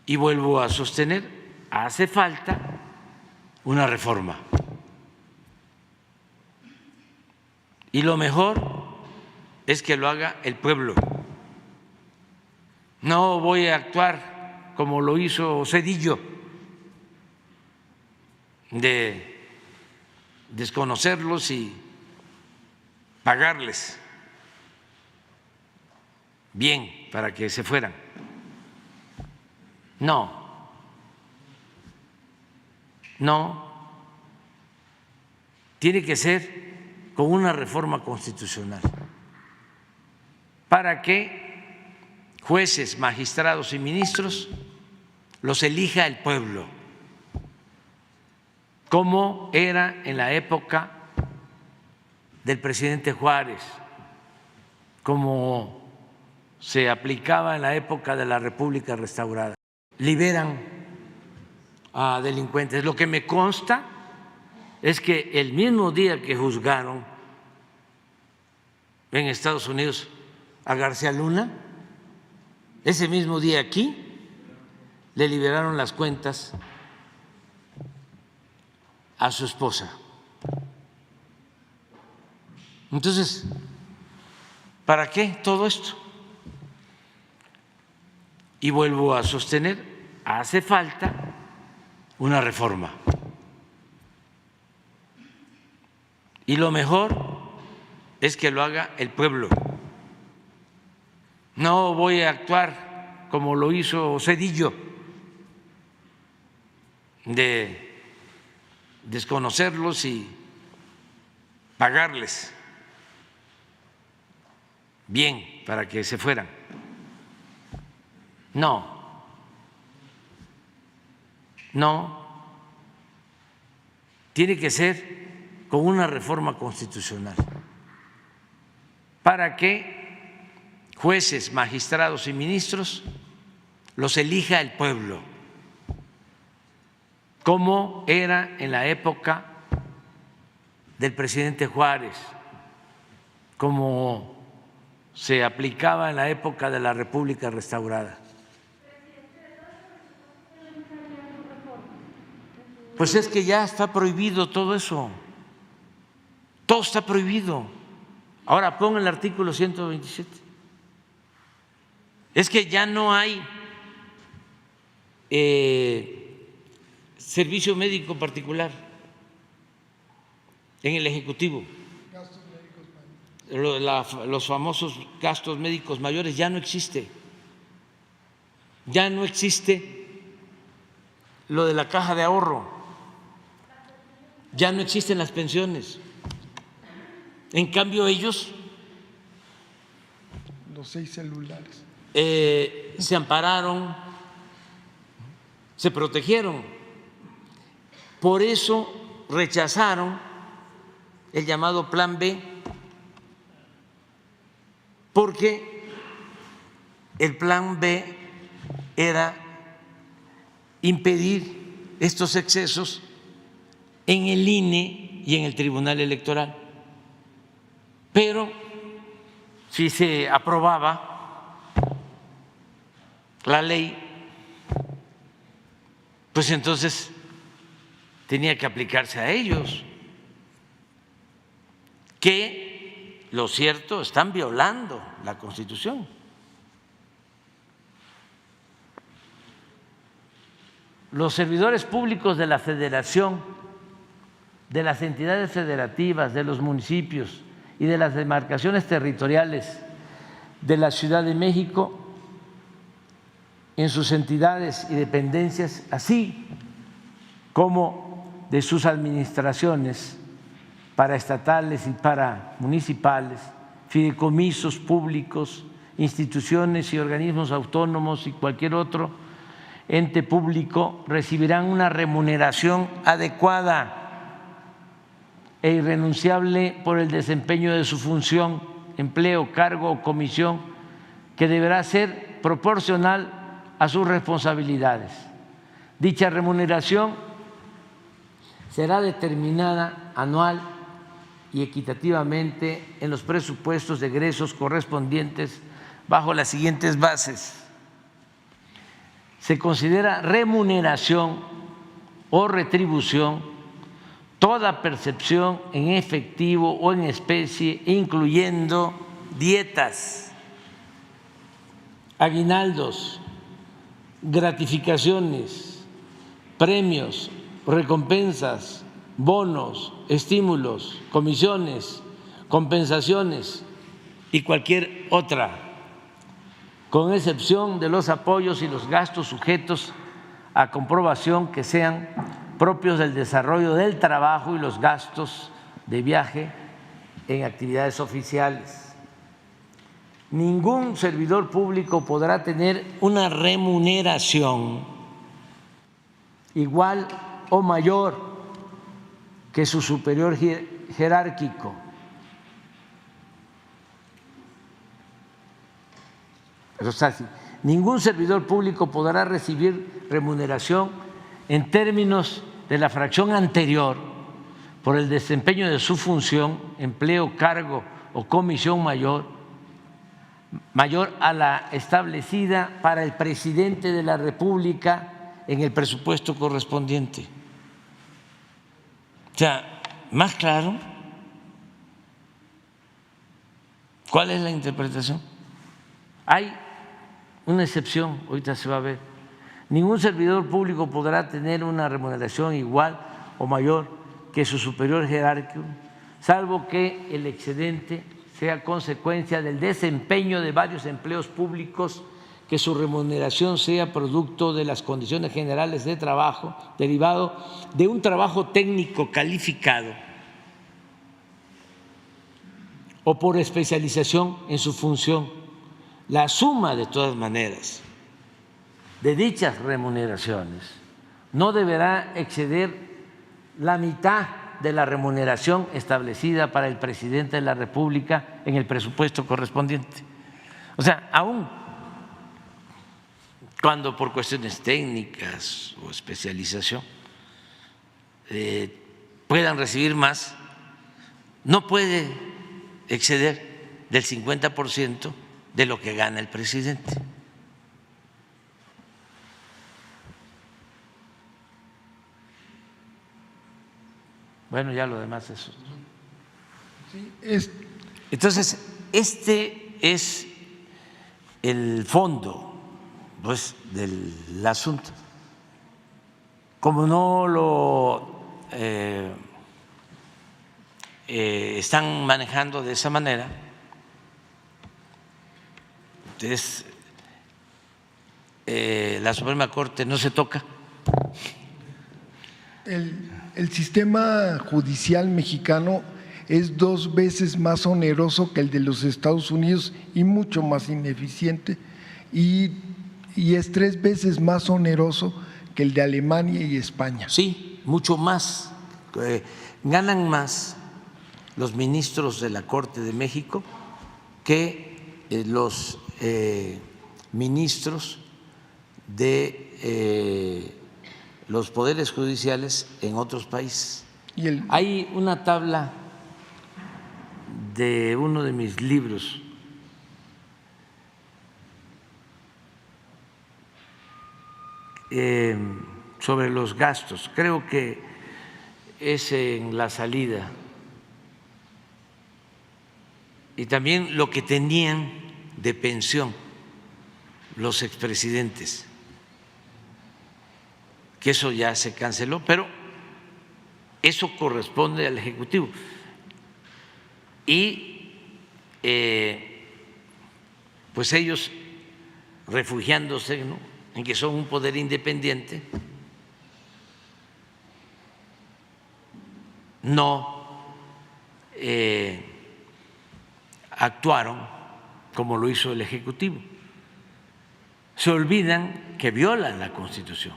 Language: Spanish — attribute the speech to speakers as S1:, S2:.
S1: Y vuelvo a sostener, hace falta una reforma. Y lo mejor es que lo haga el pueblo. No voy a actuar como lo hizo Zedillo, de desconocerlos y pagarles bien para que se fueran. No, tiene que ser con una reforma constitucional para que jueces, magistrados y ministros los elija el pueblo, como era en la época del presidente Juárez, como se aplicaba en la época de la República restaurada. Liberan a delincuentes. Lo que me consta es que el mismo día que juzgaron en Estados Unidos a García Luna, ese mismo día aquí le liberaron las cuentas a su esposa. Entonces, ¿para qué todo esto? Y vuelvo a sostener, hace falta una reforma. Y lo mejor es que lo haga el pueblo. No voy a actuar como lo hizo Zedillo, de desconocerlos y pagarles bien para que se fueran. No, tiene que ser con una reforma constitucional para que jueces, magistrados y ministros los elija el pueblo, como era en la época del presidente Juárez, como se aplicaba en la época de la República restaurada. Pues es que ya está prohibido todo eso, todo está prohibido. Ahora pon el artículo 127. Es que ya no hay servicio médico particular en el Ejecutivo. Los famosos gastos médicos mayores ya no existe. Ya no existe lo de la caja de ahorro. Ya no existen las pensiones. En cambio ellos,
S2: los 6 celulares,
S1: se ampararon, se protegieron. Por eso rechazaron el llamado Plan B, porque el Plan B era impedir estos excesos en el INE y en el Tribunal Electoral. Pero si se aprobaba la ley, pues entonces tenía que aplicarse a ellos, que, lo cierto, están violando la Constitución. Los servidores públicos de la Federación, de las entidades federativas, de los municipios y de las demarcaciones territoriales de la Ciudad de México, en sus entidades y dependencias, así como de sus administraciones paraestatales y paramunicipales, fideicomisos públicos, instituciones y organismos autónomos y cualquier otro ente público, recibirán una remuneración adecuada e irrenunciable por el desempeño de su función, empleo, cargo o comisión, que deberá ser proporcional a sus responsabilidades. Dicha remuneración será determinada anual y equitativamente en los presupuestos de egresos correspondientes bajo las siguientes bases: se considera remuneración o retribución toda percepción en efectivo o en especie, incluyendo dietas, aguinaldos, gratificaciones, premios, recompensas, bonos, estímulos, comisiones, compensaciones y cualquier otra, con excepción de los apoyos y los gastos sujetos a comprobación que sean propios del desarrollo del trabajo y los gastos de viaje en actividades oficiales. Ningún servidor público podrá tener una remuneración igual o mayor que su superior jerárquico. O sea, ningún servidor público podrá recibir remuneración en términos de la fracción anterior por el desempeño de su función, empleo, cargo o comisión mayor a la establecida para el presidente de la República en el presupuesto correspondiente. O sea, más claro, ¿cuál es la interpretación? Hay una excepción, ahorita se va a ver. Ningún servidor público podrá tener una remuneración igual o mayor que su superior jerárquico, salvo que el excedente sea consecuencia del desempeño de varios empleos públicos, que su remuneración sea producto de las condiciones generales de trabajo derivado de un trabajo técnico calificado o por especialización en su función. La suma, de todas maneras, de dichas remuneraciones no deberá exceder la mitad de la remuneración establecida para el presidente de la República en el presupuesto correspondiente. O sea, aún cuando por cuestiones técnicas o especialización puedan recibir más, no puede exceder del 50% de lo que gana el presidente. Bueno, ya lo demás es.
S2: Sí,
S1: Entonces, este es el fondo, pues, del asunto. Como no lo están manejando de esa manera, entonces la Suprema Corte no se toca.
S2: El sistema judicial mexicano es 2 veces más oneroso que el de los Estados Unidos y mucho más ineficiente, y es 3 veces más oneroso que el de Alemania y España.
S1: Sí, mucho más. Ganan más los ministros de la Corte de México que los ministros de los poderes judiciales en otros países. Hay una tabla de uno de mis libros sobre los gastos, creo que es en la salida, y también lo que tenían de pensión los expresidentes, que eso ya se canceló, pero eso corresponde al Ejecutivo. Y pues ellos, refugiándose, ¿no?, en que son un poder independiente, no actuaron como lo hizo el Ejecutivo. Se olvidan que violan la Constitución.